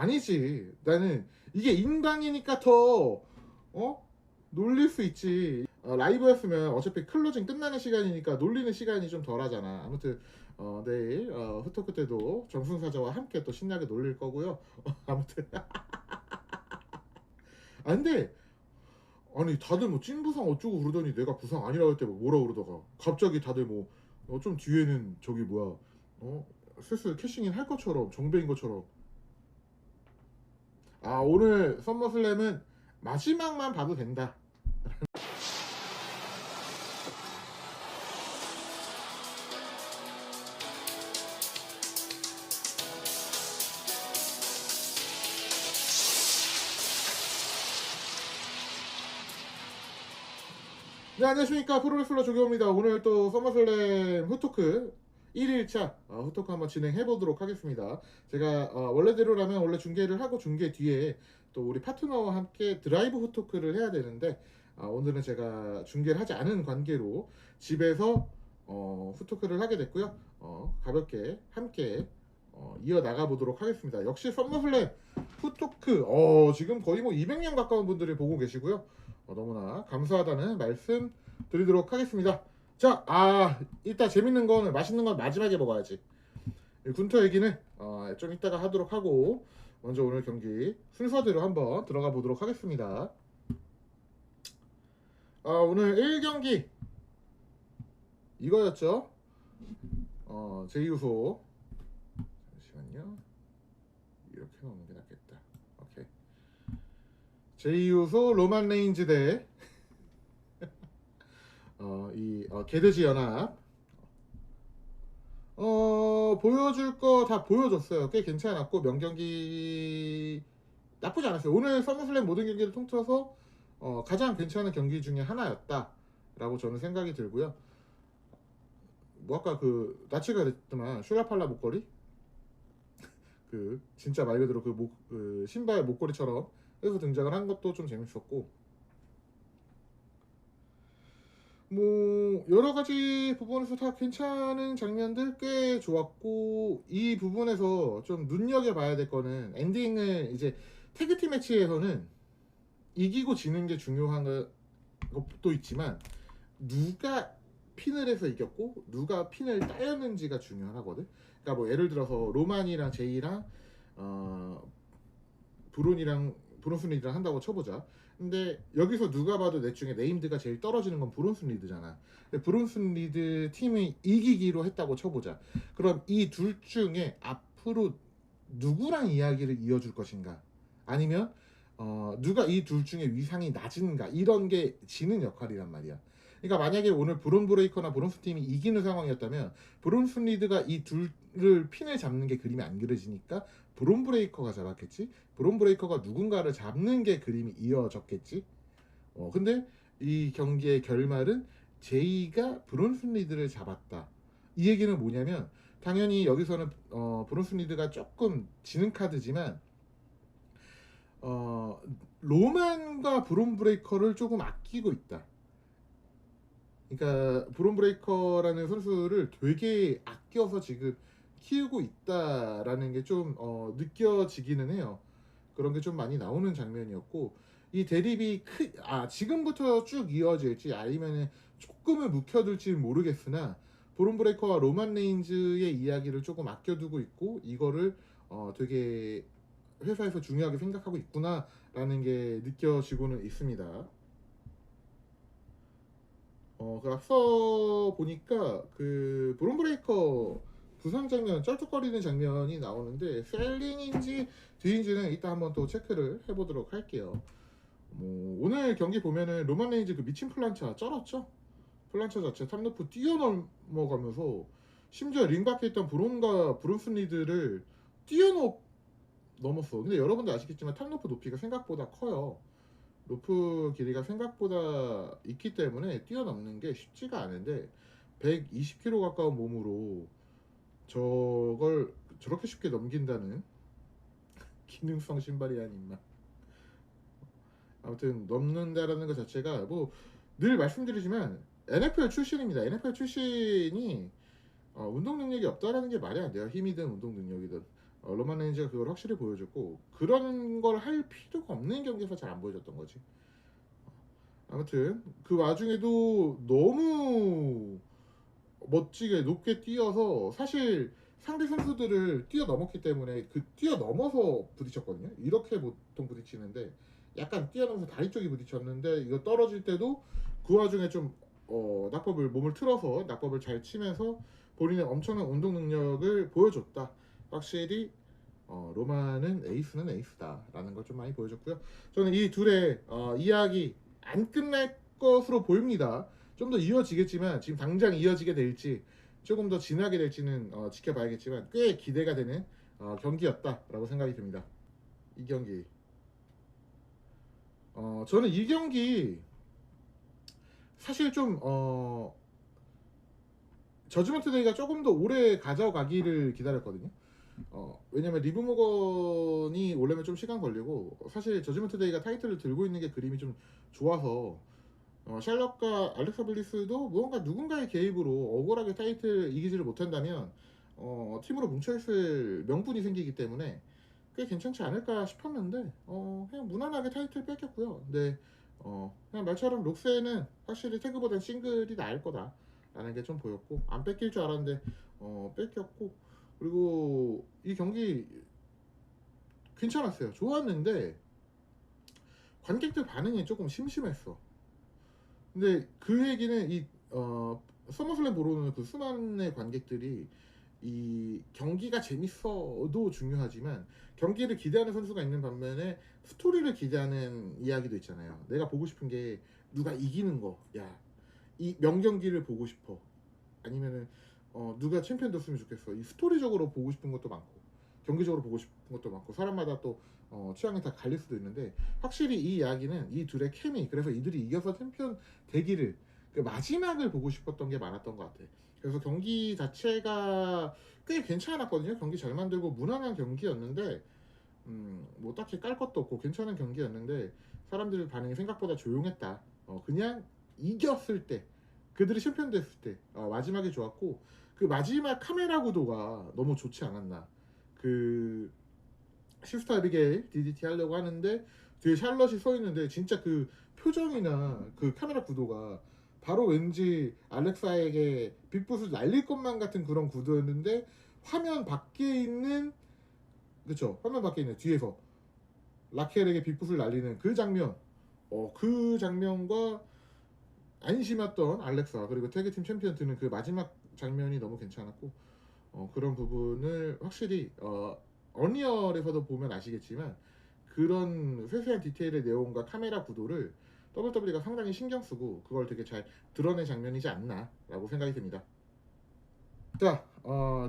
아니지. 나는 이게 인방이니까 더 놀릴 수 있지. 라이브였으면 어차피 클로징 끝나는 시간이니까 놀리는 시간이 좀 덜하잖아. 아무튼 내일 후토크 때도 정승사자와 함께 또 신나게 놀릴 거고요. 아무튼 근데 아니 다들 뭐 찐부상 어쩌고 그러더니 내가 부상 아니라고 할 때 뭐라 그러다가 갑자기 다들 뭐 좀 뒤에는 저기 뭐야 슬슬 캐싱인 할 것처럼 정배인 것처럼. 오늘 썸머슬램은 마지막만 봐도 된다. 네, 안녕하십니까. 프로레슬러 조경호입니다. 오늘 또 서머슬램 후토크 1일차 후토크 한번 진행해 보도록 하겠습니다. 제가 원래대로라면 원래 중계를 하고 중계 뒤에 또 우리 파트너와 함께 드라이브 후토크를 해야 되는데 오늘은 제가 중계를 하지 않은 관계로 집에서 후토크를 하게 됐고요. 가볍게 함께 이어나가 보도록 하겠습니다. 역시 서머슬램 후토크 지금 거의 뭐 200명 가까운 분들이 보고 계시고요. 너무나 감사하다는 말씀 드리도록 하겠습니다. 자, 이따 재밌는 거는 맛있는 건 마지막에 먹어야지. 군터 얘기는 좀 이따가 하도록 하고 먼저 오늘 경기 순서대로 한번 들어가 보도록 하겠습니다. 오늘 1경기 이거였죠. 제이우소 잠시만요. 이렇게 넣는 게 낫겠다. 오케이. 제이우소 로만 레인즈 대 게드지 연합. 보여줄 거 다 보여줬어요. 꽤 괜찮았고 명경기 나쁘지 않았어요. 오늘 서머슬램 모든 경기를 통틀어서 가장 괜찮은 경기 중에 하나였다라고 저는 생각이 들고요. 뭐 아까 그 나치가 됐더만 슈라팔라 목걸이 그 진짜 말 그대로 그 신발 목걸이처럼 해서 등장을 한 것도 좀 재밌었고, 뭐 여러 가지 부분에서 다 괜찮은 장면들 꽤 좋았고, 이 부분에서 좀 눈여겨봐야 될 거는 엔딩을 이제 태그팀 매치에서는 이기고 지는 게 중요한 것도 있지만 누가 핀을 해서 이겼고 누가 핀을 따였는지가 중요하거든. 그러니까 뭐 예를 들어서 로만이랑 제이랑 브론슨 리드랑 한다고 쳐보자. 근데 여기서 누가 봐도 내 중에 네임드가 제일 떨어지는 건 브론슨 리드잖아. 근데 브론슨 리드 팀이 이기기로 했다고 쳐보자. 그럼 이 둘 중에 앞으로 누구랑 이야기를 이어줄 것인가? 아니면 누가 이 둘 중에 위상이 낮은가? 이런 게 지는 역할이란 말이야. 그러니까 만약에 오늘 브론 브레이커나 브론슨 팀이 이기는 상황이었다면 브론슨 리드가 이 둘을 핀을 잡는 게 그림이 안 그려지니까 브론 브레이커가 잡았겠지. 브론 브레이커가 누군가를 잡는 게 그림이 이어졌겠지. 근데 이 경기의 결말은 제이가 브론슨 리드를 잡았다. 이 얘기는 뭐냐면 당연히 여기서는 브론슨 리드가 조금 지는 카드지만 로만과 브론 브레이커를 조금 아끼고 있다. 그러니까 브론 브레이커라는 선수를 되게 아껴서 지금 키우고 있다라는 게 좀 느껴지기는 해요. 그런 게 좀 많이 나오는 장면이었고, 이 대립이 지금부터 쭉 이어질지 아니면 조금은 묵혀둘지 모르겠으나 브론 브레이커와 로만 레인즈의 이야기를 조금 아껴두고 있고 이거를 되게 회사에서 중요하게 생각하고 있구나라는 게 느껴지고는 있습니다. 그 앞서 보니까 그 브론 브레이커 부상 장면, 쩔뚝거리는 장면이 나오는데 셀링인지 뒤인지는 이따 한번 또 체크를 해보도록 할게요. 뭐 오늘 경기 보면은 로만 레인즈 그 미친 플란차 쩔었죠? 플란차 자체 탑로프 뛰어넘어가면서 심지어 링 밖에 있던 브론슨 리드를 뛰어넘었어. 근데 여러분들 아시겠지만 탑로프 높이가 생각보다 커요. 로프 길이가 생각보다 있기 때문에 뛰어넘는 게 쉽지가 않은데 120kg 가까운 몸으로 저걸 저렇게 쉽게 넘긴다는 기능성 신발이 아닌마. 아무튼 넘는다라는 것 자체가 뭐 늘 말씀드리지만 NFL 출신입니다. NFL 출신이 운동 능력이 없다라는 게 말이 안 돼요. 힘이든 운동 능력이든. 로만 레인즈가 그걸 확실히 보여줬고, 그런 걸 할 필요가 없는 경기에서 잘 안 보여줬던 거지. 아무튼 그 와중에도 너무 멋지게 높게 뛰어서 사실 상대 선수들을 뛰어넘었기 때문에 그 뛰어넘어서 부딪혔거든요. 이렇게 보통 부딪히는데 약간 뛰어넘어서 다리 쪽이 부딪혔는데, 이거 떨어질 때도 그 와중에 좀 낙법을 몸을 틀어서 낙법을 잘 치면서 본인의 엄청난 운동 능력을 보여줬다. 확실히 로마는 에이스는 에이스다라는 걸 좀 많이 보여줬고요. 저는 이 둘의 이야기 안 끝날 것으로 보입니다. 좀 더 이어지겠지만 지금 당장 이어지게 될지 조금 더 지나게 될지는 지켜봐야겠지만 꽤 기대가 되는 경기였다라고 생각이 듭니다. 이 경기 저는 이 경기 사실 좀 저지먼트 데이가 조금 더 오래 가져가기를 기다렸거든요. 왜냐면 리브 모건이 오려면 좀 시간 걸리고, 사실 저지먼트 데이가 타이틀을 들고 있는 게 그림이 좀 좋아서 샬럿과 알렉사 블리스도 무언가 누군가의 개입으로 억울하게 타이틀 이기지를 못한다면 팀으로 뭉쳐있을 명분이 생기기 때문에 꽤 괜찮지 않을까 싶었는데 그냥 무난하게 타이틀 뺏겼고요. 근데 그냥 말처럼 록스는 확실히 태그보단 싱글이 나을 거다 라는 게 좀 보였고, 안 뺏길 줄 알았는데 뺏겼고, 그리고 이 경기 괜찮았어요. 좋았는데 관객들 반응이 조금 심심했어. 근데 그 얘기는 이 서머슬램 보러 오는 그 수많은 관객들이 이 경기가 재밌어도 중요하지만 경기를 기대하는 선수가 있는 반면에 스토리를 기대하는 이야기도 있잖아요. 내가 보고 싶은 게 누가 이기는 거, 야, 이 명경기를 보고 싶어. 아니면은 누가 챔피언 됐으면 좋겠어. 이 스토리적으로 보고 싶은 것도 많고 경기적으로 보고 싶은 것도 많고, 사람마다 또 취향이 다 갈릴 수도 있는데, 확실히 이 이야기는 이 둘의 케미, 그래서 이들이 이겨서 챔피언 되기를, 그 마지막을 보고 싶었던 게 많았던 것 같아. 그래서 경기 자체가 꽤 괜찮았거든요. 경기 잘 만들고 무난한 경기였는데 뭐 딱히 깔 것도 없고 괜찮은 경기였는데 사람들 반응이 생각보다 조용했다. 그냥 이겼을 때, 그들이 챔피언 됐을 때 마지막이 좋았고, 그 마지막 카메라 구도가 너무 좋지 않았나. 그 시스타 아비게일 DDT 하려고 하는데 뒤에 샬럿이 서 있는데 진짜 그 표정이나 그 카메라 구도가 바로 왠지 알렉사에게 빅붓을 날릴 것만 같은 그런 구도였는데, 화면 밖에 있는, 그쵸, 화면 밖에 있는 뒤에서 라켈에게 빅붓을 날리는 그 장면, 그 장면과 안심했던 알렉사, 그리고 태그팀 챔피언 드는 그 마지막 장면이 너무 괜찮았고, 그런 부분을 확실히 어니얼에서도 보면 아시겠지만 그런 세세한 디테일의 내용과 카메라 구도를 WWE가 상당히 신경 쓰고 그걸 되게 잘 드러낸 장면이지 않나라고 생각이 듭니다. 자,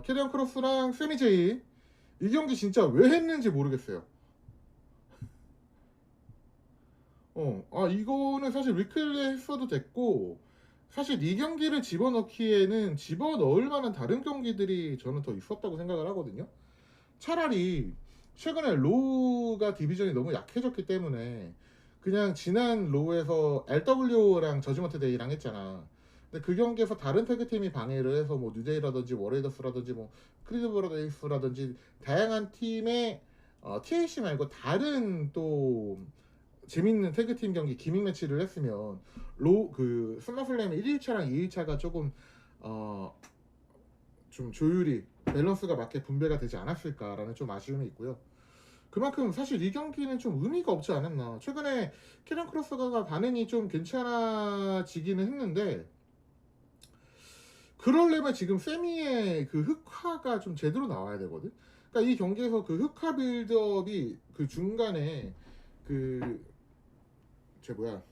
캐리언 크로스랑 세미 제인, 이 경기 진짜 왜 했는지 모르겠어요. 이거는 사실 위클리 했어도 됐고, 사실 이 경기를 집어넣기에는 집어넣을 만한 다른 경기들이 저는 더 있었다고 생각을 하거든요. 차라리 최근에 로우가 디비전이 너무 약해졌기 때문에 그냥 지난 로우에서 LW랑 저지먼트 데이랑 했잖아. 근데 그 경기에서 다른 태그팀이 방해를 해서 뭐 뉴데이라든지 워레이더스라든지 뭐 크리드 브라더스라든지 다양한 팀의 TLC 말고 다른 또 재밌는 태그팀 경기 기믹 매치를 했으면 그 슬럼슬램 1일차랑 2일차가 조금 좀 조율이 밸런스가 맞게 분배가 되지 않았을까라는 좀 아쉬움이 있고요. 그만큼 사실 이 경기는 좀 의미가 없지 않았나. 최근에 캐런 크로스가 반응이 좀 괜찮아지기는 했는데, 그러려면 지금 세미의 그 흑화가 좀 제대로 나와야 되거든. 그러니까 이 경기에서 그 흑화 빌드업이 그 중간에 제 뭐야,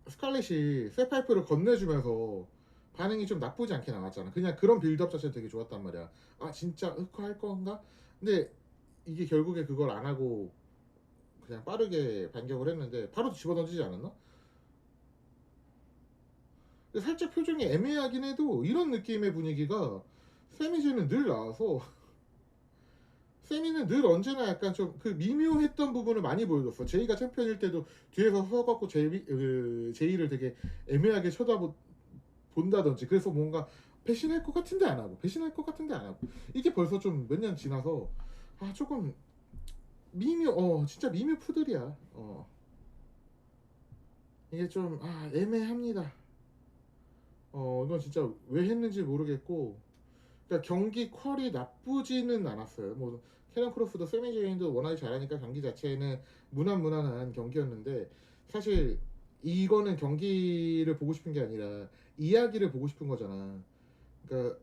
스칼렛이 세파이프를 건네주면서 반응이 좀 나쁘지 않게 나왔잖아. 그냥 그런 빌드업 자체는 되게 좋았단 말이야. 진짜 흑화할 건가? 근데 이게 결국에 그걸 안 하고 그냥 빠르게 반격을 했는데 바로 집어던지지 않았나? 살짝 표정이 애매하긴 해도 이런 느낌의 분위기가 세미즈는 늘 나와서 세미는 늘 언제나 약간 좀 그 미묘했던 부분을 많이 보여줬어. 제이가 챔피언일 때도 뒤에서 서갖고 제이를 되게 애매하게 쳐다본다든지, 그래서 뭔가 배신할 것 같은데 안 하고, 배신할 것 같은데 안 하고. 이게 벌써 좀 몇 년 지나서 조금 미묘, 진짜 미묘 푸들이야. 이게 좀 애매합니다. 이건 진짜 왜 했는지 모르겠고, 그러니까 경기 퀄이 나쁘지는 않았어요. 뭐 캐런 크로스도 세미 제인도 워낙에 잘하니까 경기 자체는 무난무난한 경기였는데, 사실 이거는 경기를 보고 싶은 게 아니라 이야기를 보고 싶은 거잖아. 그러니까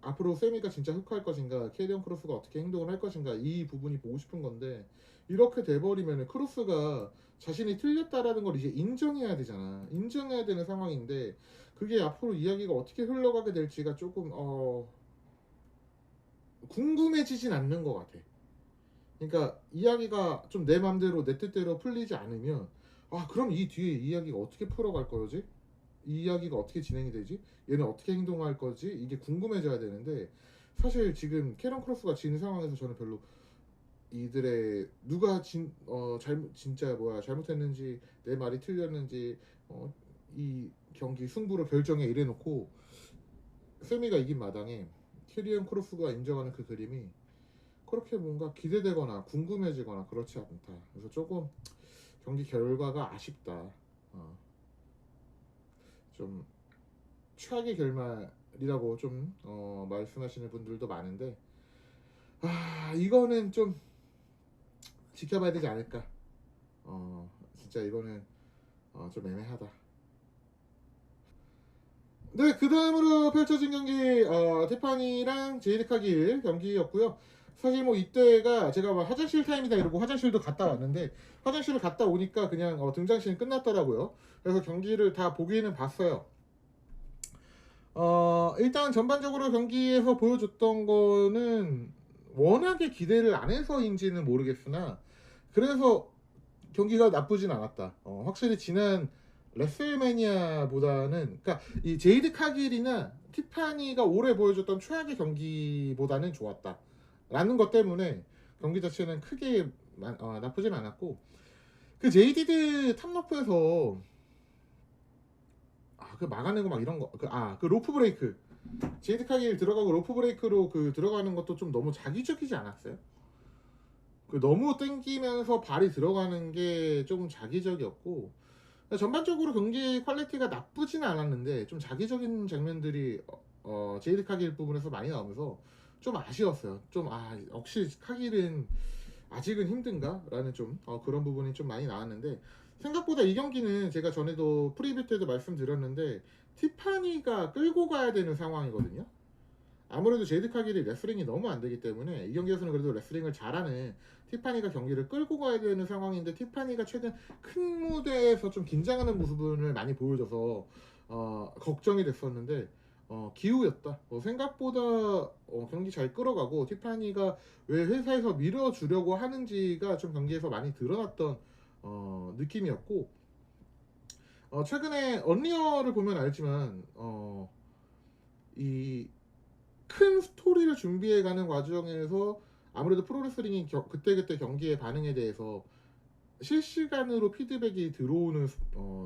앞으로 세미가 진짜 흑화할 것인가, 캐리언 크로스가 어떻게 행동을 할 것인가, 이 부분이 보고 싶은 건데, 이렇게 돼버리면 크로스가 자신이 틀렸다라는 걸 이제 인정해야 되잖아. 인정해야 되는 상황인데, 그게 앞으로 이야기가 어떻게 흘러가게 될지가 조금 궁금해지진 않는 것 같아. 그러니까 이야기가 좀 내 맘대로 내 뜻대로 풀리지 않으면, 그럼 이 뒤에 이야기가 어떻게 풀어갈 거지? 이 이야기가 어떻게 진행이 되지? 얘는 어떻게 행동할 거지? 이게 궁금해져야 되는데, 사실 지금 캐런 크로스가 진 상황에서 저는 별로 이들의 누가 진짜 잘못했는지, 내 말이 틀렸는지, 이 경기 승부를 결정해 이래놓고 세미가 이긴 마당에 캐리언 크로스가 인정하는 그 그림이 그렇게 뭔가 기대되거나 궁금해지거나 그렇지 않다. 그래서 조금 경기 결과가 아쉽다. 좀 최악의 결말이라고 좀 말씀하시는 분들도 많은데, 이거는 좀 지켜봐야 되지 않을까. 진짜 이거는 좀 애매하다. 네, 그 다음으로 펼쳐진 경기 티파니랑 제이드 카길 경기였고요. 사실 뭐 이때가 제가 막 화장실 타임이다 이러고 화장실도 갔다 왔는데, 화장실을 갔다 오니까 그냥 등장신이 끝났더라고요. 그래서 경기를 다 보기는 봤어요. 일단 전반적으로 경기에서 보여줬던 거는 워낙에 기대를 안 해서인지는 모르겠으나, 그래서 경기가 나쁘진 않았다. 확실히 지난 레슬매니아보다는, 그러니까 이 제이드 카길이나 티파니가 올해 보여줬던 최악의 경기보다는 좋았다 라는 것 때문에 경기 자체는 크게 나쁘진 않았고, 그 제이디드 탑로프에서 그 막아내고 막 이런 거, 그 로프 브레이크, 제이드 카길 들어가고 로프 브레이크로 그 들어가는 것도 좀 너무 자기적이지 않았어요? 그 너무 땡기면서 발이 들어가는 게 좀 자기적이었고, 전반적으로 경기 퀄리티가 나쁘지는 않았는데 좀 자기적인 장면들이 제이드 카길 부분에서 많이 나오면서 좀 아쉬웠어요. 좀 역시 카길은 아직은 힘든가? 라는 좀 그런 부분이 좀 많이 나왔는데, 생각보다 이 경기는 제가 전에도 프리뷰 때도 말씀드렸는데 티파니가 끌고 가야 되는 상황이거든요. 아무래도 제이드 카길이 레슬링이 너무 안 되기 때문에 이 경기에서는 그래도 레슬링을 잘하는 티파니가 경기를 끌고 가야 되는 상황인데, 티파니가 최근 큰 무대에서 좀 긴장하는 모습을 많이 보여줘서 걱정이 됐었는데 기우였다. 생각보다 경기 잘 끌어가고 티파니가 왜 회사에서 밀어주려고 하는지가 좀 경기에서 많이 드러났던 느낌이었고, 최근에 언리얼을 보면 알지만 이 큰 스토리를 준비해가는 과정에서 아무래도 프로레슬링이 그때그때 경기의 반응에 대해서 실시간으로 피드백이 들어오는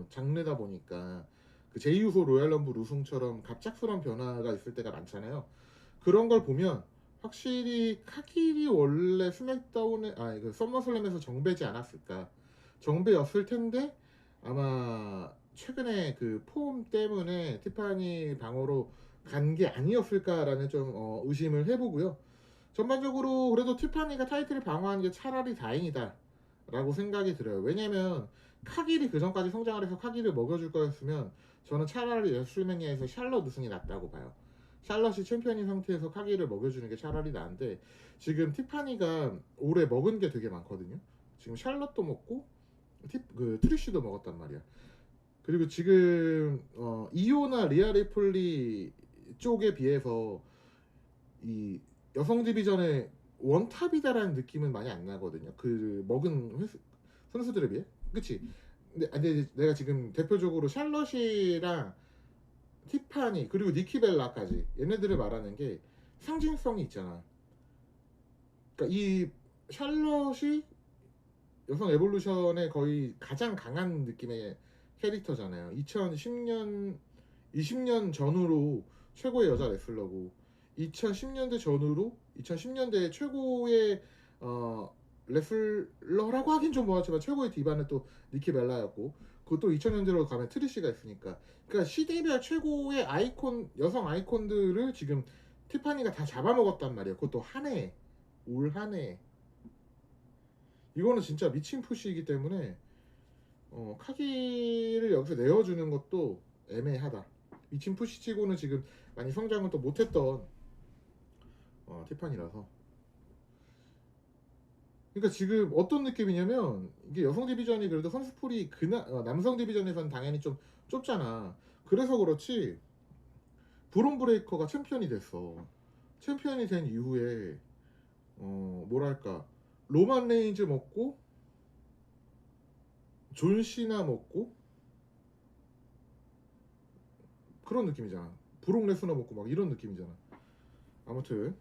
장르다 보니까, 그 제이우소 로얄럼블 우승처럼 갑작스러운 변화가 있을 때가 많잖아요. 그런 걸 보면 확실히 카길이 원래 스맥다운에 그 썸머슬램에서 정배지 않았을까, 정배였을 텐데 아마 최근에 그 폼 때문에 티파니 방어로 간 게 아니었을까라는 좀 의심을 해보고요. 전반적으로 그래도 티파니가 타이틀을 방어한 게 차라리 다행이다 라고 생각이 들어요. 왜냐면 카길이 그 전까지 성장을 해서 카길을 먹여줄 거였으면 저는 차라리 레슬매니아에서 샬럿 우승이 낫다고 봐요. 샬럿이 챔피언인 상태에서 카길을 먹여주는 게 차라리 나은데, 지금 티파니가 올해 먹은 게 되게 많거든요. 지금 샬럿도 먹고 트리쉬도 먹었단 말이야. 그리고 지금 이오나 리아 리플리 쪽에 비해서 이 여성 디비전의 원탑이다라는 느낌은 많이 안 나거든요. 그 먹은 선수들에 비해. 그치? 근데 내가 지금 대표적으로 샬럿이랑 티파니 그리고 니키벨라까지 얘네들을 말하는 게 상징성이 있잖아. 그러니까 이 샬럿이 여성 에볼루션의 거의 가장 강한 느낌의 캐릭터잖아요. 2010년 20년 전으로 최고의 여자 레슬러고 2010년대 전후로 2010년대 최고의 레슬러라고 하긴 좀 뭐하지만 최고의 디바는 또 니키 벨라였고 그것도 2000년대로 가면 트리시가 있으니까 그러니까 시대별 최고의 아이콘 여성 아이콘들을 지금 티파니가 다 잡아먹었단 말이에요. 그것도 한 해, 올 한 해. 이거는 진짜 미친 푸시이기 때문에 카기를 여기서 내어주는 것도 애매하다. 미친 푸시치고는 지금 많이 성장을 또 못했던 티파니라서. 그러니까 지금 어떤 느낌이냐면 이게 여성 디비전이 그래도 선수풀이 남성 디비전에서는 당연히 좀 좁잖아. 그래서 그렇지 브론 브레이커가 챔피언이 됐어. 챔피언이 된 이후에 뭐랄까 로만 레인즈 먹고 존 시나 먹고 그런 느낌이잖아. 브록 레스너 먹고 막 이런 느낌이잖아. 아무튼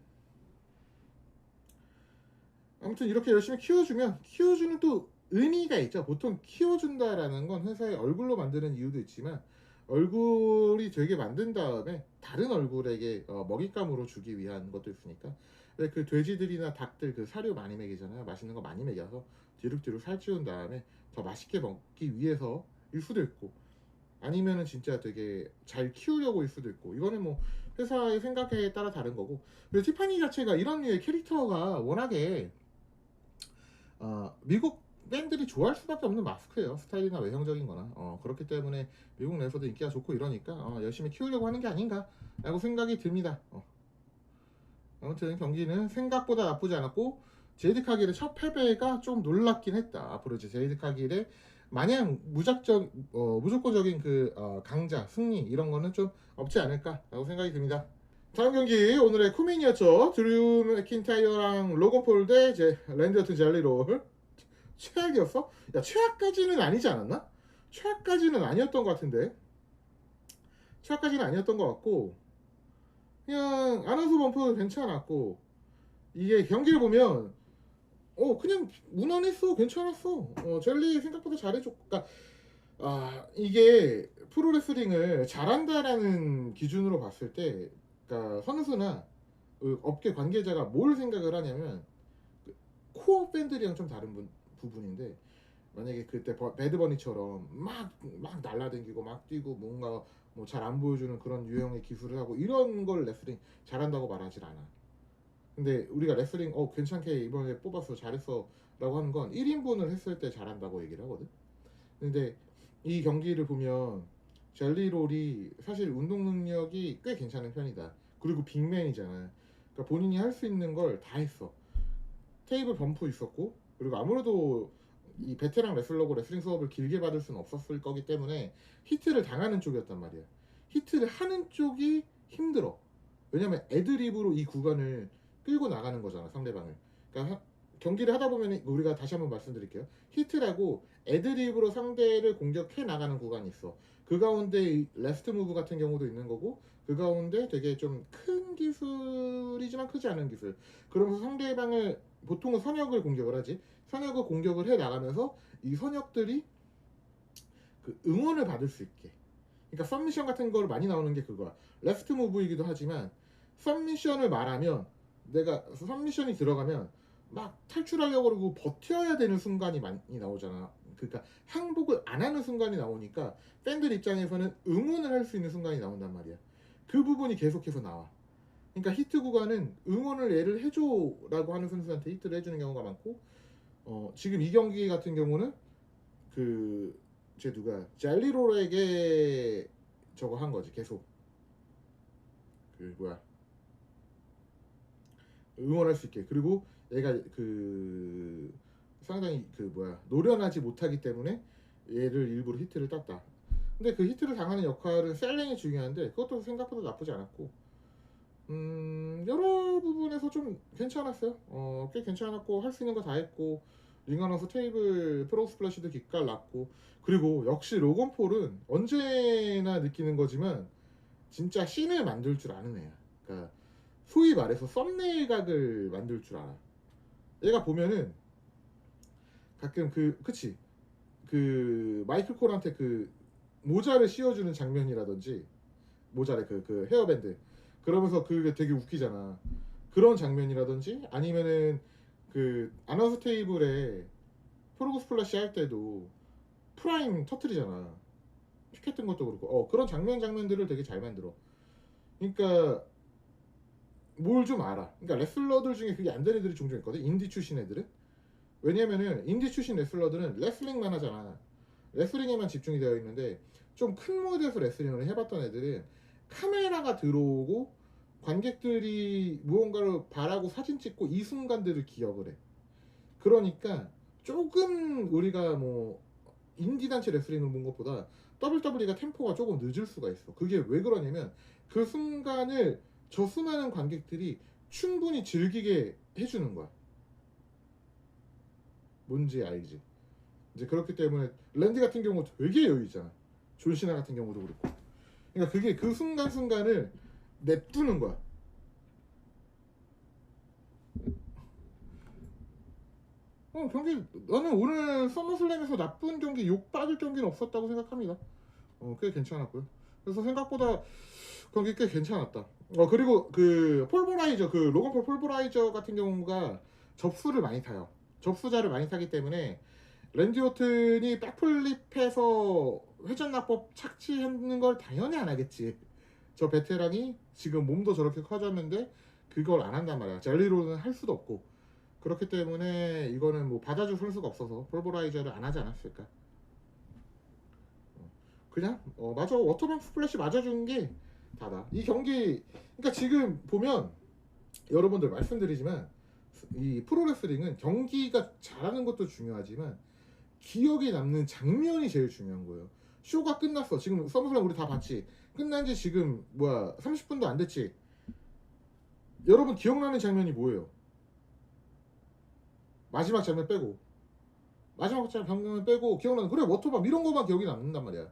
이렇게 열심히 키워주는 또 의미가 있죠. 보통 키워준다라는 건 회사의 얼굴로 만드는 이유도 있지만 얼굴이 되게 만든 다음에 다른 얼굴에게 먹잇감으로 주기 위한 것도 있으니까 왜 그 돼지들이나 닭들 그 사료 많이 먹이잖아요. 맛있는 거 많이 먹여서 뒤룩뒤룩 살찌운 다음에 더 맛있게 먹기 위해서일 수도 있고 아니면은 진짜 되게 잘 키우려고 일 수도 있고 이거는 뭐 회사의 생각에 따라 다른 거고 그리고 티파니 자체가 이런 류의 캐릭터가 워낙에 미국 팬들이 좋아할 수밖에 없는 마스크예요. 스타일이나 외형적인 거나 그렇기 때문에 미국 내에서도 인기가 좋고 이러니까 열심히 키우려고 하는 게 아닌가 라고 생각이 듭니다. 아무튼 경기는 생각보다 나쁘지 않았고 제이드 카길의 첫 패배가 좀 놀랍긴 했다. 앞으로 이제 제이드 카길의 마냥 무조건적인 그 강자 승리 이런 거는 좀 없지 않을까라고 생각이 듭니다. 다음 경기 오늘의 코민이었죠. 드류 맥킨타이어랑 로건 폴 대 랜디 어튼 젤리롤. 최악이었어? 야 최악까지는 아니지 않았나? 최악까지는 아니었던 것 같은데. 최악까지는 아니었던 것 같고 그냥 아나운서 범프 괜찮았고 이게 경기를 보면 그냥 무난했어. 괜찮았어. 젤리 생각보다 잘해줘. 그러니까 이게 프로레슬링을 잘한다라는 기준으로 봤을 때 그러니까 선수나 업계 관계자가 뭘 생각을 하냐면 코어 팬들이랑 좀 다른 부분인데 만약에 그때 배드버니처럼 막 날라다니고 막 뛰고 뭔가 뭐 잘 안 보여주는 그런 유형의 기술을 하고 이런 걸 레슬링 잘한다고 말하질 않아. 근데 우리가 레슬링 괜찮게 이번에 뽑았어 잘했어 라고 하는 건 1인분을 했을 때 잘한다고 얘기를 하거든. 근데 이 경기를 보면 젤리롤이 사실 운동 능력이 꽤 괜찮은 편이다. 그리고 빅맨이잖아. 그러니까 본인이 할 수 있는 걸 다 했어. 테이블 범프 있었고 그리고 아무래도 이 베테랑 레슬러고 레슬링 수업을 길게 받을 수는 없었을 거기 때문에 히트를 당하는 쪽이었단 말이야. 히트를 하는 쪽이 힘들어. 왜냐면 애드립으로 이 구간을 끌고 나가는 거잖아 상대방을. 그러니까 경기를 하다 보면 우리가 다시 한번 말씀드릴게요. 히트라고 애드립으로 상대를 공격해 나가는 구간이 있어. 그 가운데 레프트 무브 같은 경우도 있는 거고 그 가운데 되게 좀 큰 기술이지만 크지 않은 기술. 그러면서 상대방을 보통은 선역을 공격을 하지. 선역을 공격을 해 나가면서 이 선역들이 그 응원을 받을 수 있게. 그러니까 썸미션 같은 걸 많이 나오는 게 그거야. 레프트 무브이기도 하지만 썸미션을 말하면 내가 썸미션이 들어가면 막 탈출하려고 그러고 버텨야 되는 순간이 많이 나오잖아. 그러니까 항복을 안 하는 순간이 나오니까 팬들 입장에서는 응원을 할 수 있는 순간이 나온단 말이야. 그 부분이 계속해서 나와. 그러니까 히트 구간은 응원을 얘를 해줘라고 하는 선수한테 히트를 해주는 경우가 많고 지금 이 경기 같은 경우는 쟤 누가 젤리롤에게 저거 한 거지 계속 응원할 수 있게. 그리고 얘가 상당히 노련하지 못하기 때문에 얘를 일부러 히트를 땄다. 근데 그 히트를 당하는 역할은 셀링이 중요한데 그것도 생각보다 나쁘지 않았고 여러 부분에서 좀 괜찮았어요. 꽤 괜찮았고 할 수 있는 거 다 했고 링아너서 테이블 프로 스플래시도 기깔 났고 그리고 역시 로건 폴은 언제나 느끼는 거지만 진짜 씬을 만들 줄 아는 애야. 그러니까 소위 말해서 썸네일 각을 만들 줄 알아. 얘가 보면은 가끔 그치 마이클 콜한테 모자를 씌워주는 장면이라든지 모자래 그 헤어밴드 그러면서 그게 되게 웃기잖아. 그런 장면이라든지 아니면은 그 아나운서 테이블에 프로그 스플래시 할 때도 프라임 터트리잖아. 피켓 뜬 것도 그렇고 그런 장면들을 되게 잘 만들어. 그러니까 뭘 좀 알아. 그러니까 레슬러들 중에 그게 안 되는 애들이 종종 있거든. 인디 출신 애들은. 왜냐면은 인디 출신 레슬러들은 레슬링만 하잖아. 레슬링에만 집중이 되어 있는데 좀 큰 무대에서 레슬링을 해봤던 애들은 카메라가 들어오고 관객들이 무언가를 바라고 사진 찍고 이 순간들을 기억을 해. 그러니까 조금 우리가 뭐 인디 단체 레슬링을 본 것보다 WWE가 템포가 조금 늦을 수가 있어. 그게 왜 그러냐면 그 순간을 저 수많은 관객들이 충분히 즐기게 해주는 거야. 뭔지 알지? 이제 그렇기 때문에 랜디 같은 경우 되게 여유 있잖아. 존시나 같은 경우도 그렇고. 그러니까 그게 그 순간순간을 냅두는 거야. 경기 나는 오늘 서머슬램에서 나쁜 경기 욕 빠질 경기는 없었다고 생각합니다. 꽤 괜찮았고요. 그래서 생각보다 경기 꽤 괜찮았다. 그리고 그 폴보라이저 그 로건 폴 폴보라이저 같은 경우가 접수를 많이 타요. 접수자를 많이 타기 때문에 랜디 오튼이 백플립해서 회전낙법 착지하는 걸 당연히 안 하겠지. 저 베테랑이 지금 몸도 저렇게 커졌는데 그걸 안 한단 말이야. 젤리로는 할 수도 없고. 그렇기 때문에 이거는 뭐 받아줄 선수가 없어서 폴보라이저를 안 하지 않았을까. 그냥 맞아. 워터밤 스플래시 맞아주는 게 다다. 이 경기 그러니까 지금 보면 여러분들 말씀드리지만 이 프로레슬링은 경기가 잘하는 것도 중요하지만 기억에 남는 장면이 제일 중요한 거예요. 쇼가 끝났어. 지금 서머슬램 우리 다 봤지. 끝난 지 지금 뭐야 30분도 안 됐지. 여러분 기억나는 장면이 뭐예요? 마지막 장면 빼고 마지막 장면 빼고 기억나는 그래 워터밤 이런 거만 기억이 남는단 말이야.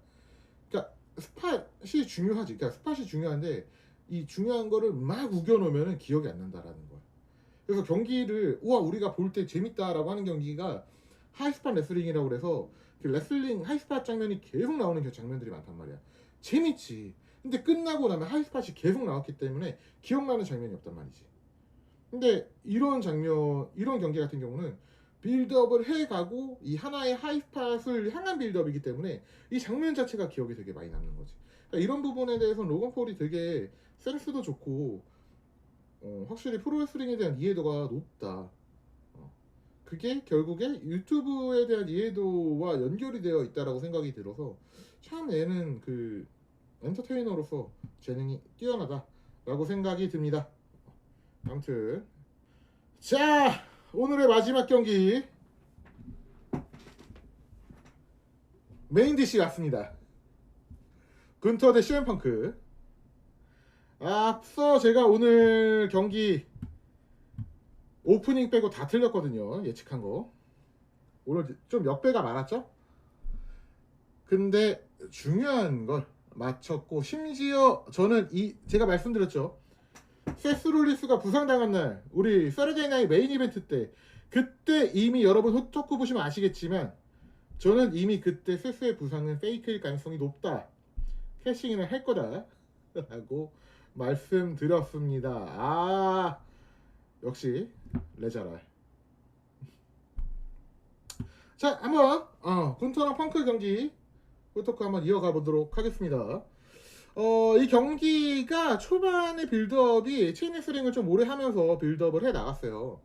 그러니까 스팟이 중요하지. 그러니까 스팟이 중요한데 이 중요한 거를 막 우겨놓으면 기억이 안 난다라는 거야. 그래서 경기를 우와 우리가 볼 때 재밌다라고 하는 경기가 하이스팟 레슬링이라고 그래서 그 레슬링 하이스팟 장면이 계속 나오는 장면들이 많단 말이야. 재밌지. 근데 끝나고 나면 하이스팟이 계속 나왔기 때문에 기억나는 장면이 없단 말이지. 근데 이런 장면, 이런 경기 같은 경우는 빌드업을 해가고 이 하나의 하이스팟을 향한 빌드업이기 때문에 이 장면 자체가 기억이 되게 많이 남는 거지. 그러니까 이런 부분에 대해서는 로건 폴이 되게 센스도 좋고 확실히 프로레슬링에 대한 이해도가 높다. 그게 결국에 유튜브에 대한 이해도와 연결이 되어 있다라고 생각이 들어서 참 얘는 그 엔터테이너로서 재능이 뛰어나다라고 생각이 듭니다. 아무튼 자 오늘의 마지막 경기 메인 디시 같습니다. 군터 대 CM 펑크. 앞서 제가 오늘 경기 오프닝 빼고 다 틀렸거든요. 예측한 거. 오늘 좀 역배가 많았죠? 근데 중요한 걸 맞췄고 심지어 저는 제가 말씀드렸죠. 세스 롤리스가 부상당한 날 우리 서르데이 나이 메인 이벤트 때 그때 이미 여러분 헛토크 보시면 아시겠지만 저는 이미 그때 세스의 부상은 페이크일 가능성이 높다. 캐싱을 할 거다 라고 말씀드렸습니다. 아 역시 레자랄. 자 한번 군터랑 펑크 경기 헛토크 한번 이어가 보도록 하겠습니다. 이 경기가 초반에 빌드업이 체인 레슬링을 좀 오래 하면서 빌드업을 해 나갔어요.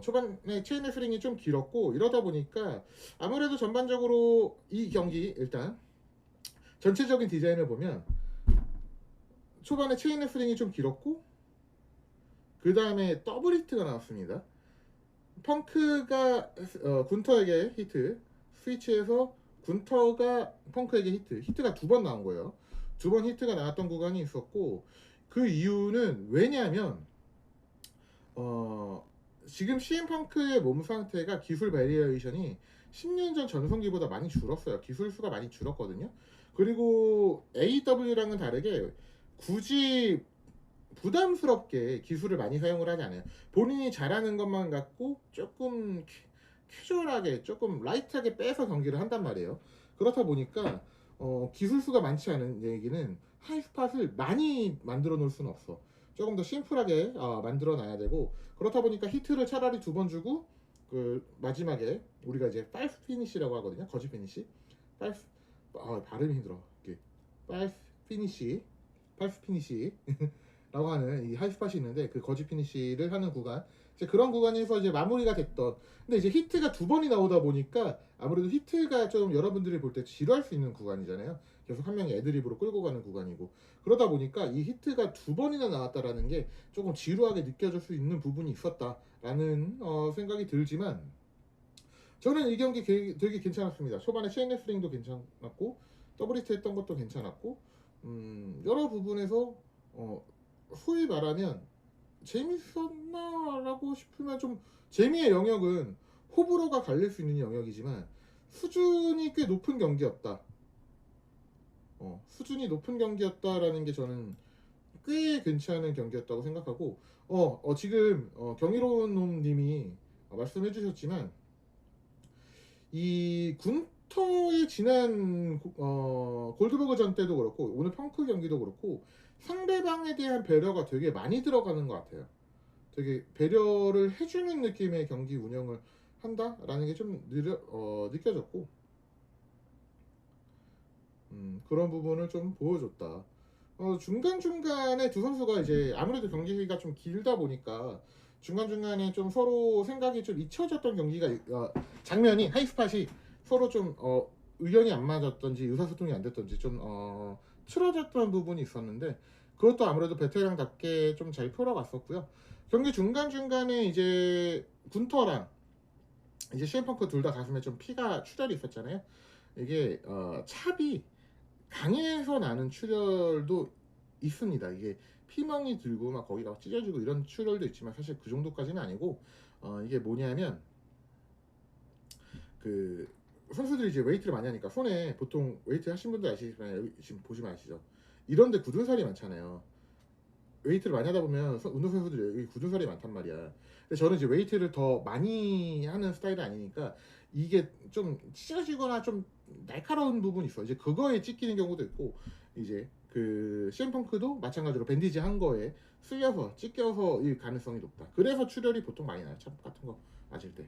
초반에 체인 레슬링이 좀 길었고 이러다 보니까 아무래도 전반적으로 이 경기 일단 전체적인 디자인을 보면 초반에 체인 레슬링이 좀 길었고 그 다음에 더블 히트가 나왔습니다. 펑크가 군터에게 히트 스위치에서 군터가 펑크에게 히트가 두 번 나온 거예요. 두 번 히트가 나왔던 구간이 있었고 그 이유는 왜냐하면 지금 CM펑크의 몸 상태가 기술 베리에이션이 10년 전 전성기보다 많이 줄었어요. 기술 수가 많이 줄었거든요. 그리고 AEW랑은 다르게 굳이 부담스럽게 기술을 많이 사용을 하지 않아요. 본인이 잘하는 것만 갖고 조금 캐주얼하게 조금 라이트하게 빼서 경기를 한단 말이에요. 그렇다 보니까 기술수가 많지 않은 얘기는 하이스팟을 많이 만들어 놓을 수는 없어. 조금 더 심플하게 만들어 놔야 되고, 그렇다 보니까 히트를 차라리 2번 주고 그 마지막에 우리가 이제 파이프 피니시라고 하거든요. 거지 피니시. 파이프 발음이 힘들어. 이게 파이프 피니시, 파이프 피니시라고 하는 이 하이스팟이 있는데, 그 거지 피니시를 하는 구간, 이제 그런 구간에서 이제 마무리가 됐던. 근데 이제 히트가 2번이 나오다 보니까 아무래도 히트가 좀 여러분들이 볼 때 지루할 수 있는 구간이잖아요. 계속 한 명이 애드립으로 끌고 가는 구간이고, 그러다 보니까 이 히트가 2번이나 나왔다라는 게 조금 지루하게 느껴질 수 있는 부분이 있었다라는 생각이 들지만, 저는 이 경기 되게 괜찮았습니다. 초반에 체인 레슬링도 괜찮았고, 더블 히트 했던 것도 괜찮았고, 여러 부분에서 소위 말하면 재밌었나라고 싶으면, 좀 재미의 영역은 호불호가 갈릴 수 있는 영역이지만 수준이 꽤 높은 경기였다. 수준이 높은 경기였다라는 게 저는 꽤 괜찮은 경기였다고 생각하고, 지금 경이로운 놈님이 말씀해 주셨지만, 이 군터의 지난 골드버그전 때도 그렇고 오늘 펑크 경기도 그렇고 상대방에 대한 배려가 되게 많이 들어가는 것 같아요. 되게 배려를 해주는 느낌의 경기 운영을 한다라는 게 좀 느껴졌고, 그런 부분을 좀 보여줬다. 중간중간에 두 선수가 이제 아무래도 경기가 좀 길다 보니까 중간중간에 좀 서로 생각이 좀 잊혀졌던 경기가 장면이, 하이스팟이 서로 좀 의견이 안 맞았던지 의사소통이 안 됐던지 좀 틀어졌던 부분이 있었는데, 그것도 아무래도 베테랑답게 좀 잘 풀어갔었고요. 경기 중간중간에 이제 군터랑 이제 CM 펑크 둘 다 가슴에 좀 피가 출혈이 있었잖아요. 이게 찹이 강에서 나는 출혈도 있습니다. 이게 피멍이 들고 막 거기가 찢어지고 이런 출혈도 있지만 사실 그 정도까지는 아니고, 이게 뭐냐면 그 선수들이 이제 웨이트를 많이 하니까 손에, 보통 웨이트 하신 분들 아시지만 여기 지금 보시면 아시죠? 이런데 굳은 살이 많잖아요. 웨이트를 많이 하다 보면 운동선수들이 여기 굳은 살이 많단 말이야. 근데 저는 이제 웨이트를 더 많이 하는 스타일이 아니니까 이게 좀 찢어지거나 좀 날카로운 부분이 있어. 이제 그거에 찢기는 경우도 있고, 이제 그 CM 펑크도 마찬가지로 밴디지 한 거에 쓸려서 찢겨서 일 가능성이 높다. 그래서 출혈이 보통 많이 나요. 참 같은 거 맞을 때.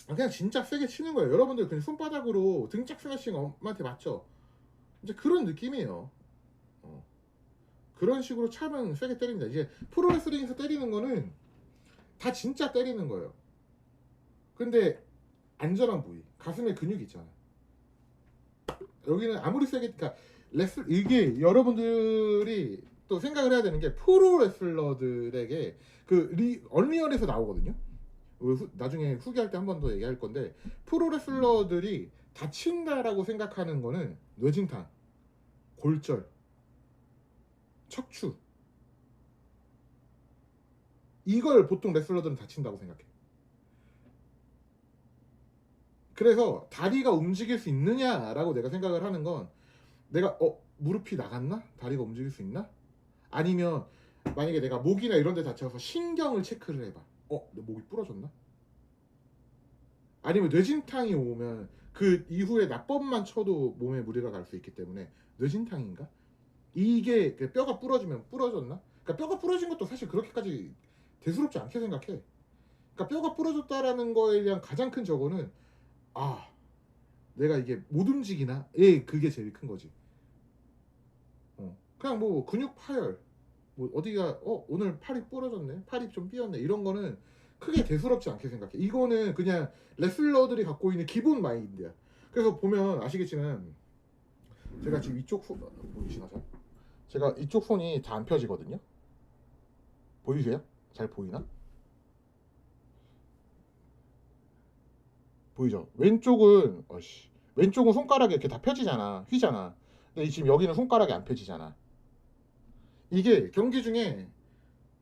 그냥 진짜 세게 치는 거예요. 여러분들 그냥 손바닥으로 등짝 스매싱 엄마한테 맞죠? 이제 그런 느낌이에요. 어. 그런 식으로 차면 세게 때립니다. 이제 프로레슬링에서 때리는 거는 다 진짜 때리는 거예요. 근데 안전한 부위, 가슴에 근육이 있잖아. 여기는 아무리 세게, 그러니까 이게 여러분들이 또 생각을 해야 되는 게, 프로 레슬러들에게 얼리얼에서 나오거든요. 나중에 후기할 때 한 번 더 얘기할 건데, 프로 레슬러들이 다친다라고 생각하는 거는 뇌진탕, 골절, 척추, 이걸 보통 레슬러들은 다친다고 생각해. 그래서 다리가 움직일 수 있느냐라고 내가 생각을 하는 건, 내가 무릎이 나갔나? 다리가 움직일 수 있나? 아니면 만약에 내가 목이나 이런 데 다쳐서 신경을 체크를 해봐. 내 목이 부러졌나? 아니면 뇌진탕이 오면 그 이후에 낙법만 쳐도 몸에 무리가 갈 수 있기 때문에 뇌진탕인가? 이게 뼈가 부러지면 부러졌나? 그러니까 뼈가 부러진 것도 사실 그렇게까지 대수롭지 않게 생각해. 그러니까 뼈가 부러졌다라는 거에 대한 가장 큰 저거는, 내가 이게 못 움직이나? 그게 제일 큰 거지. 그냥 뭐 근육 파열, 뭐 어디가 오늘 팔이 부러졌네, 팔이 좀 삐었네, 이런 거는 크게 대수롭지 않게 생각해. 이거는 그냥 레슬러들이 갖고 있는 기본 마인드야. 그래서 보면 아시겠지만, 제가 지금 이쪽 손 보이시나? 제가 이쪽 손이 다 안 펴지거든요. 보이세요? 잘 보이나? 보이죠? 왼쪽은 손가락이 이렇게 다 펴지잖아, 휘잖아. 근데 지금 여기는 손가락이 안 펴지잖아. 이게 경기 중에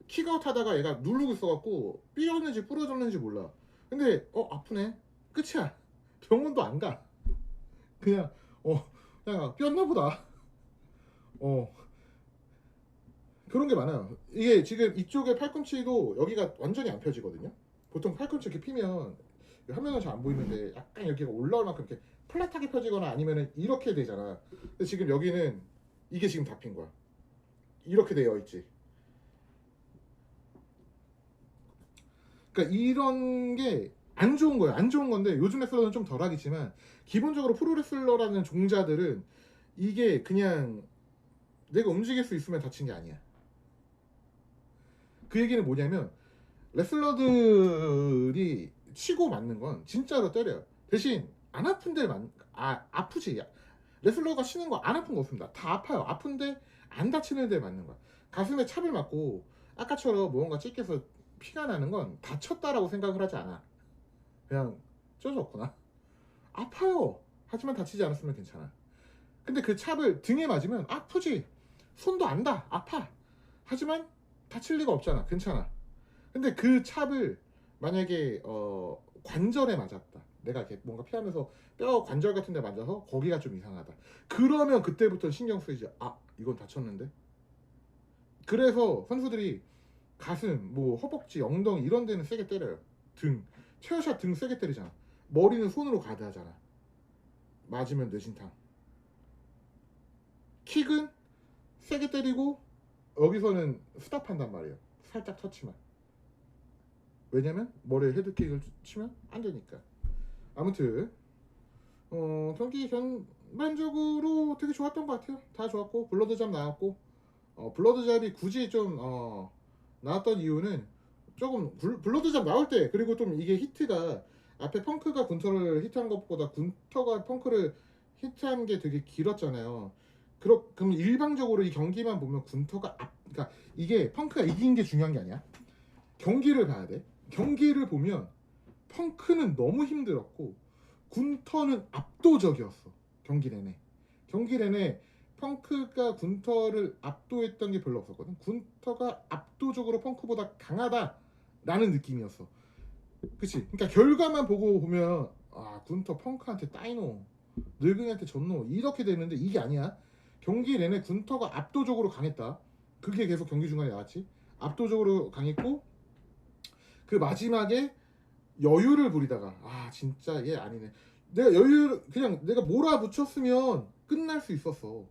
킥아웃 하다가 얘가 누르고 있어갖고 삐었는지 부러졌는지 몰라. 근데 아프네, 끝이야. 병원도 안 가. 그냥 그냥 삐었나 보다. 어 그런 게 많아요. 이게 지금 이쪽에 팔꿈치도 여기가 완전히 안 펴지거든요. 보통 팔꿈치 이렇게 피면 화면은 잘 안 보이는데 약간 여기가 올라올 만큼 이렇게 플랫하게 펴지거나 아니면은 이렇게 되잖아. 근데 지금 여기는 이게 지금 다 핀 거야. 이렇게 되어 있지. 그러니까 이런 게 안 좋은 거야. 안 좋은 건데 요즘 레슬러는 좀 덜하겠지만 기본적으로 프로레슬러라는 종자들은 이게 그냥 내가 움직일 수 있으면 다친 게 아니야. 그 얘기는 뭐냐면 레슬러들이 치고 맞는 건 진짜로 때려요. 대신 안 아픈 데만 아프지. 레슬러가 치는 거 안 아픈 거 없습니다. 다 아파요. 아픈데 안 다치는 데 맞는 거야. 가슴에 찹을 맞고 아까처럼 무언가 찢겨서 피가 나는 건 다쳤다라고 생각을 하지 않아. 그냥 쪄졌구나. 아파요. 하지만 다치지 않았으면 괜찮아. 근데 그 찹을 등에 맞으면 아프지. 손도 안다. 아파. 하지만 다칠 리가 없잖아. 괜찮아. 근데 그 찹을 만약에 관절에 맞았다. 내가 이렇게 뭔가 피하면서 뼈 관절 같은 데 맞아서 거기가 좀 이상하다. 그러면 그때부터 신경 쓰이지. 아, 이건 다쳤는데. 그래서 선수들이 가슴, 뭐 허벅지, 엉덩이 이런 데는 세게 때려요. 등, 체어샷 등 세게 때리잖아. 머리는 손으로 가드하잖아. 맞으면 뇌진탕. 킥은 세게 때리고 여기서는 스탑한단 말이에요. 살짝 터치만. 왜냐면 머리에 헤드킥을 치면 안 되니까. 아무튼 경기 전반적으로 되게 좋았던 것 같아요. 다 좋았고 블러드잡 나왔고 블러드잡이 굳이 좀 나왔던 이유는 조금 블러드잡 나올 때 그리고 좀 이게 히트가 앞에 펑크가 군터를 히트한 것보다 군터가 펑크를 히트한 게 되게 길었잖아요. 그럼 일방적으로 이 경기만 보면 군터가 그러니까 이게 펑크가 이긴 게 중요한 게 아니야. 경기를 봐야 돼. 경기를 보면 펑크는 너무 힘들었고 군터는 압도적이었어. 경기 내내. 경기 내내 펑크가 군터를 압도했던 게 별로 없었거든. 군터가 압도적으로 펑크보다 강하다라는 느낌이었어. 그치? 그러니까 결과만 보고 보면 군터 펑크한테 따이노, 늙은이한테 졌노 이렇게 되는데 이게 아니야. 경기 내내 군터가 압도적으로 강했다. 그게 계속 경기 중간에 나왔지. 압도적으로 강했고 그 마지막에 여유를 부리다가 진짜 얘 아니네. 내가 그냥 내가 몰아붙였으면 끝날 수 있었어.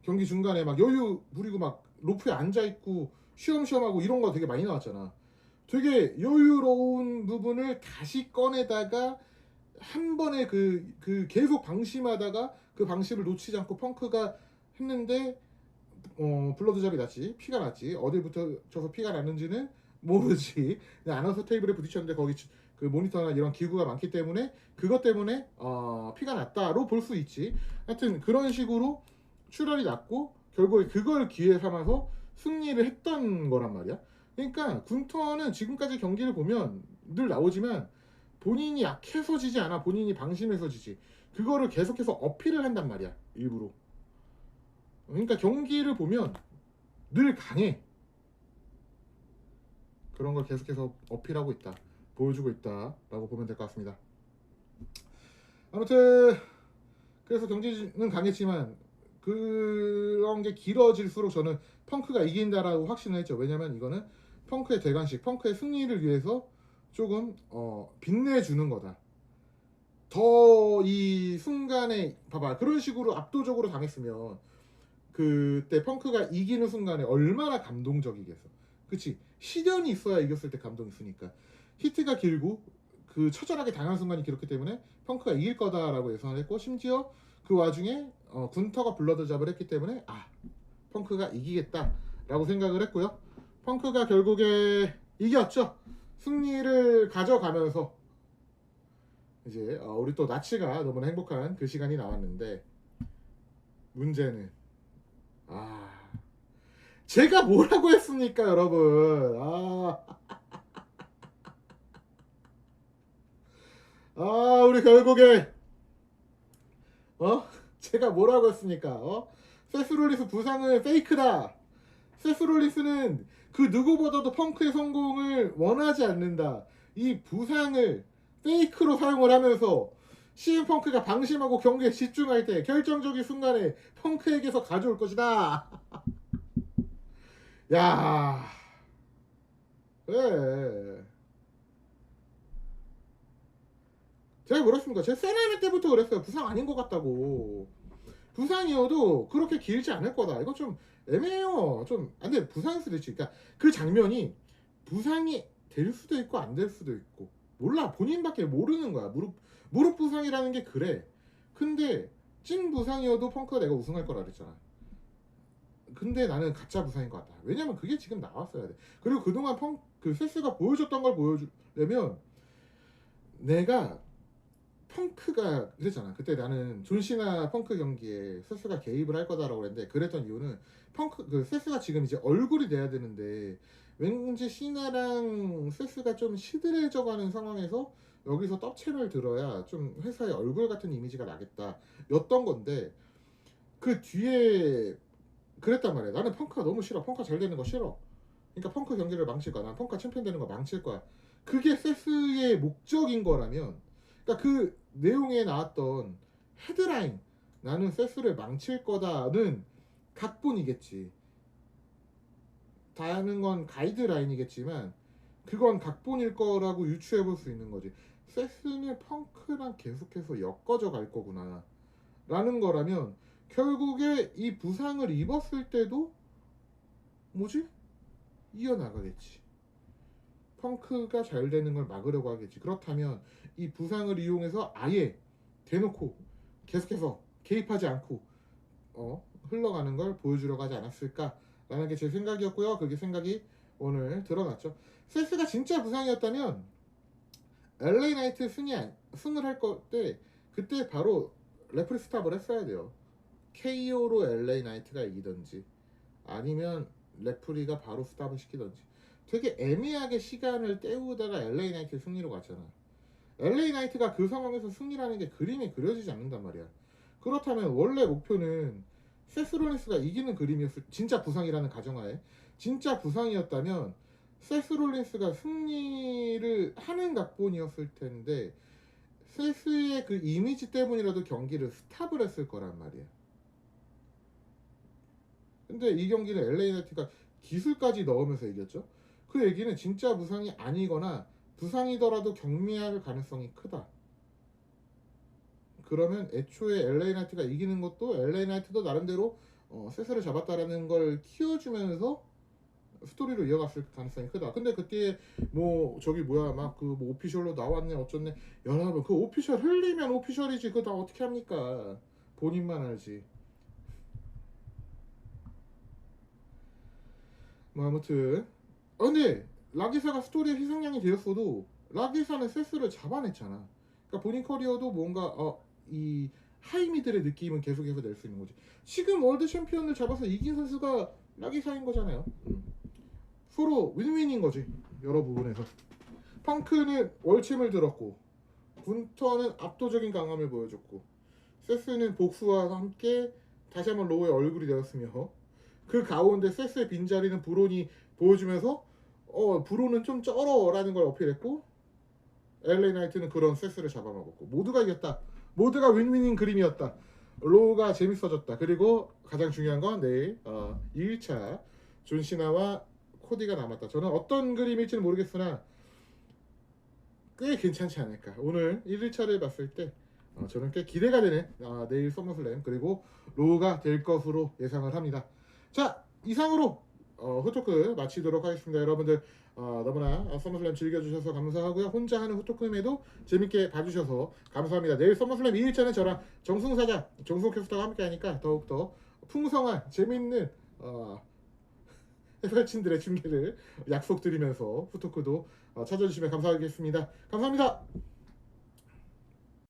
경기 중간에 막 여유 부리고 막 로프에 앉아 있고 쉬엄쉬엄하고 이런 거 되게 많이 나왔잖아. 되게 여유로운 부분을 다시 꺼내다가 한 번에 그 계속 방심하다가 그 방심을 놓치지 않고 펑크가 했는데 블러드잡이 났지. 피가 났지. 어딜 붙어서 피가 났는지는 모르지. 아나운서 테이블에 부딪혔는데 거기 그 모니터나 이런 기구가 많기 때문에 그것 때문에 피가 났다로 볼 수 있지. 하여튼 그런 식으로 출혈이 났고 결국에 그걸 기회 삼아서 승리를 했던 거란 말이야. 그러니까 군터는 지금까지 경기를 보면 늘 나오지만 본인이 약해서 지지 않아. 본인이 방심해서 지지. 그거를 계속해서 어필을 한단 말이야. 일부러. 그러니까 경기를 보면 늘 강해. 그런 걸 계속해서 어필하고 있다. 보여주고 있다라고 보면 될 것 같습니다. 아무튼 그래서 경기는 강했지만 그런 게 길어질수록 저는 펑크가 이긴다라고 확신을 했죠. 왜냐면 이거는 펑크의 대관식, 펑크의 승리를 위해서 조금 빛내주는 거다. 더 이 순간에 봐봐. 그런 식으로 압도적으로 당했으면 그때 펑크가 이기는 순간에 얼마나 감동적이겠어. 그치? 시련이 있어야 이겼을 때 감동이 있으니까. 히트가 길고 그 처절하게 당한 순간이 길었기 때문에 펑크가 이길 거다라고 예상을 했고 심지어 그 와중에 군터가 블러드잡을 했기 때문에 펑크가 이기겠다라고 생각을 했고요. 펑크가 결국에 이겼죠. 승리를 가져가면서 이제 우리 또 나치가 너무나 행복한 그 시간이 나왔는데 문제는 제가 뭐라고 했습니까, 여러분? 우리 결국에 제가 뭐라고 했습니까? 세스롤리스 부상은 페이크다. 세스롤리스는 그 누구보다도 펑크의 성공을 원하지 않는다. 이 부상을 페이크로 사용을 하면서 CM 펑크가 방심하고 경기에 집중할 때 결정적인 순간에 펑크에게서 가져올 것이다. 야, 그래. 제가 뭐랬습니까? 제가 세나미 때부터 그랬어요. 부상 아닌 것 같다고. 부상이어도 그렇게 길지 않을 거다. 이거 좀 애매해요. 좀 근데 부상일 수도 있지. 그러니까 그 장면이 부상이 될 수도 있고 안 될 수도 있고 몰라. 본인밖에 모르는 거야. 무릎 부상이라는 게 그래. 근데 찐 부상이어도 펑크가 내가 우승할 거라 그랬잖아. 근데 나는 가짜 부상인 것 같다. 왜냐면 그게 지금 나왔어야 돼. 그리고 그동안 그 세스가 보여줬던 걸 보여주려면 내가 펑크가 그랬잖아. 그때 나는 존시나 펑크 경기에 세스가 개입을 할 거다라고 그랬는데 그랬던 이유는 그 세스가 지금 이제 얼굴이 돼야 되는데 왠지 시나랑 세스가 좀 시들해져가는 상황에서 여기서 떡챔을 들어야 좀 회사의 얼굴 같은 이미지가 나겠다 였던 건데 그 뒤에 그랬단 말이야. 나는 펑크가 너무 싫어. 펑크가 잘 되는 거 싫어. 그러니까 펑크 경기를 망칠 거야. 난 펑크가 챔피언 되는 거 망칠 거야. 그게 세스의 목적인 거라면 그러니까 그 내용에 나왔던 헤드라인 나는 세스를 망칠 거다는 각본이겠지. 다른 건 가이드라인이겠지만 그건 각본일 거라고 유추해 볼 수 있는 거지. 세스는 펑크랑 계속해서 엮어져 갈 거구나 라는 거라면 결국에 이 부상을 입었을 때도 뭐지? 이어나가겠지. 펑크가 잘 되는 걸 막으려고 하겠지. 그렇다면 이 부상을 이용해서 아예 대놓고 계속해서 개입하지 않고 흘러가는 걸 보여주려고 하지 않았을까라는 게 제 생각이었고요. 그게 생각이 오늘 드러났죠. 세스가 진짜 부상이었다면 LA 나이트 승을 할 때 그때 바로 레프리 스탑을 했어야 돼요. KO로 LA 나이트가 이기던지 아니면 레프리가 바로 스탑을 시키던지 되게 애매하게 시간을 때우다가 LA 나이트 승리로 갔잖아. LA 나이트가 그 상황에서 승리라는 게 그림에 그려지지 않는단 말이야. 그렇다면 원래 목표는 세스 롤린스가 이기는 그림이었을 진짜 부상이라는 가정하에 진짜 부상이었다면 세스 롤린스가 승리를 하는 각본이었을 텐데 세스의 그 이미지 때문이라도 경기를 스탑을 했을 거란 말이야. 근데 이 경기는 LA 나이트가 기술까지 넣으면서 이겼죠. 그 얘기는 진짜 부상이 아니거나 부상이더라도 경미할 가능성이 크다. 그러면 애초에 LA 나이트가 이기는 것도 LA 나이트도 나름대로 세스를 잡았다라는 걸 키워주면서 스토리로 이어갔을 가능성이 크다. 근데 그때 뭐 저기 뭐야 막 그 뭐 오피셜로 나왔네 어쩌네. 여러분 그 오피셜 흘리면 오피셜이지 그거 다 어떻게 합니까? 본인만 알지. 뭐 아무튼 근데 라기사가 스토리의 희생양이 되었어도 라기사는 세스를 잡아냈잖아. 그러니까 본인 커리어도 뭔가 이 하이미들의 느낌은 계속해서 낼 수 있는 거지. 지금 월드 챔피언을 잡아서 이긴 선수가 라기사인 거잖아요. 서로 윈윈인 거지 여러 부분에서. 펑크는 월챔을 들었고 군터는 압도적인 강함을 보여줬고 세스는 복수와 함께 다시 한번 로우의 얼굴이 되었으며 그 가운데 세스의 빈자리는 브론이 보여주면서 브론은 좀 쩔어라는 걸 어필했고 LA 나이트는 그런 세스를 잡아먹었고 모두가 이겼다. 모두가 윈윈인 그림이었다. 로우가 재밌어졌다. 그리고 가장 중요한 건 내일 2일차 존시나와 코디가 남았다. 저는 어떤 그림일지는 모르겠으나 꽤 괜찮지 않을까. 오늘 1일차를 봤을 때 저는 꽤 기대가 되는 내일 서머슬램 그리고 로우가 될 것으로 예상을 합니다. 자 이상으로 후토크 마치도록 하겠습니다. 여러분들 너무나 서머슬램 즐겨주셔서 감사하고요. 혼자 하는 후토크임에도 재밌게 봐주셔서 감사합니다. 내일 서머슬램 2일차는 저랑 정승사자 정승 캐스터가 함께 하니까 더욱더 풍성한 재밌는 해설진들의 중계를 약속드리면서 후토크도 찾아주시면 감사하겠습니다. 감사합니다.